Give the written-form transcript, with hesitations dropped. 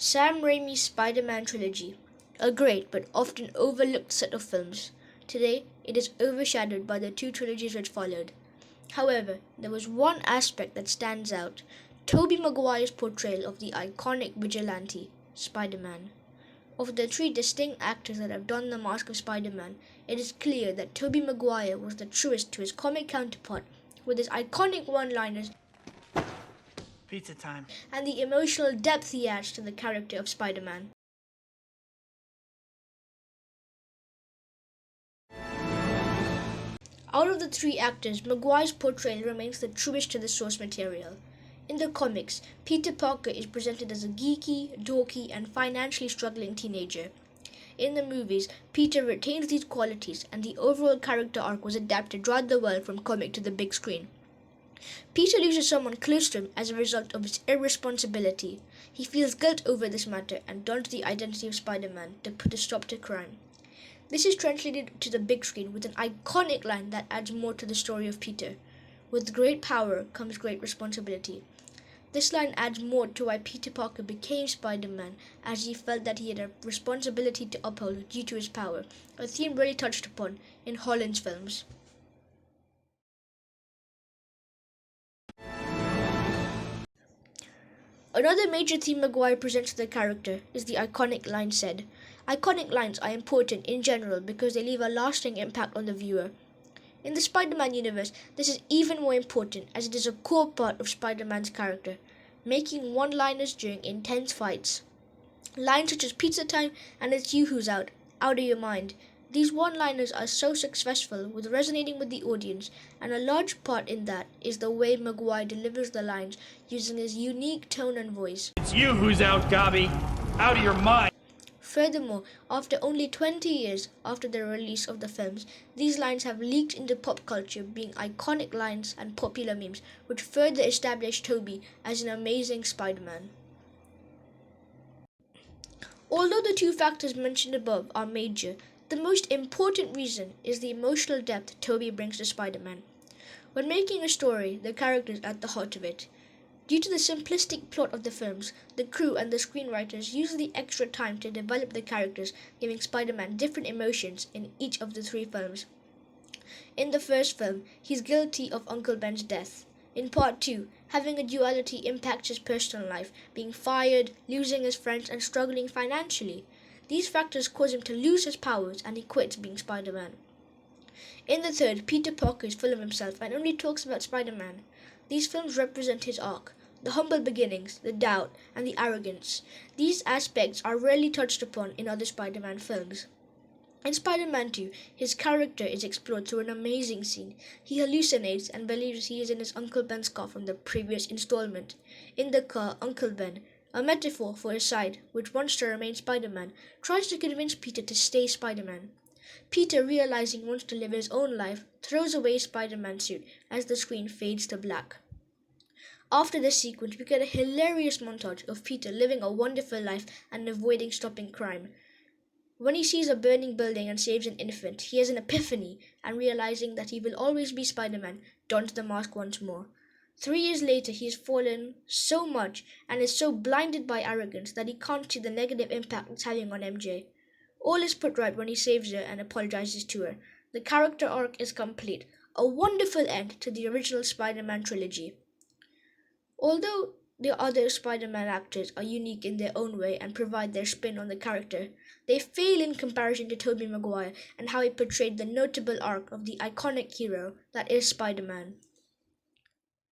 Sam Raimi's Spider-Man trilogy, a great but often overlooked set of films. Today, it is overshadowed by the two trilogies which followed. However, there was one aspect that stands out: Tobey Maguire's portrayal of the iconic vigilante, Spider-Man. Of the three distinct actors that have donned the mask of Spider-Man, it is clear that Tobey Maguire was the truest to his comic counterpart, with his iconic one-liners Pizza time. and the emotional depth he adds to the character of Spider-Man. Out of the three actors, Maguire's portrayal remains the truest to the source material. In the comics, Peter Parker is presented as a geeky, dorky, and financially struggling teenager. In the movies, Peter retains these qualities, and the overall character arc was adapted throughout the world from comic to the big screen. Peter loses someone close to him as a result of his irresponsibility. He feels guilt over this matter and dons the identity of Spider-Man to put a stop to crime. This is translated to the big screen with an iconic line that adds more to the story of Peter. With great power comes great responsibility. This line adds more to why Peter Parker became Spider-Man, as he felt that he had a responsibility to uphold due to his power, a theme really touched upon in Holland's films. Another major theme Maguire presents to the character is the iconic line said. Iconic lines are important in general because they leave a lasting impact on the viewer. In the Spider-Man universe, this is even more important as it is a core part of Spider-Man's character, making one-liners during intense fights. Lines such as "Pizza time" and "It's you who's out of your mind." These one-liners are so successful with resonating with the audience, and a large part in that is the way Maguire delivers the lines using his unique tone and voice. It's you who's out, Gobby. Out of your mind. Furthermore, after only 20 years after the release of the films, these lines have leaked into pop culture, being iconic lines and popular memes, which further establish Tobey as an amazing Spider-Man. Although the two factors mentioned above are major, the most important reason is the emotional depth Tobey brings to Spider-Man. When making a story, the character is at the heart of it. Due to the simplistic plot of the films, the crew and the screenwriters use the extra time to develop the characters, giving Spider-Man different emotions in each of the three films. In the first film, he's guilty of Uncle Ben's death. In part 2, having a duality impacts his personal life, being fired, losing his friends, and struggling financially. These factors cause him to lose his powers and he quits being Spider-Man. In the third, Peter Parker is full of himself and only talks about Spider-Man. These films represent his arc, the humble beginnings, the doubt, and the arrogance. These aspects are rarely touched upon in other Spider-Man films. In Spider-Man 2, his character is explored through an amazing scene. He hallucinates and believes he is in his Uncle Ben's car from the previous installment. In the car, Uncle Ben, a metaphor for his side, which wants to remain Spider-Man, tries to convince Peter to stay Spider-Man. Peter, realizing he wants to live his own life, throws away his Spider-Man suit as the screen fades to black. After this sequence, we get a hilarious montage of Peter living a wonderful life and avoiding stopping crime. When he sees a burning building and saves an infant, he has an epiphany, and realizing that he will always be Spider-Man, dons the mask once more. 3 years later, he has fallen so much and is so blinded by arrogance that he can't see the negative impact it's having on MJ. All is put right when he saves her and apologizes to her. The character arc is complete, a wonderful end to the original Spider-Man trilogy. Although the other Spider-Man actors are unique in their own way and provide their spin on the character, they fail in comparison to Tobey Maguire and how he portrayed the notable arc of the iconic hero that is Spider-Man.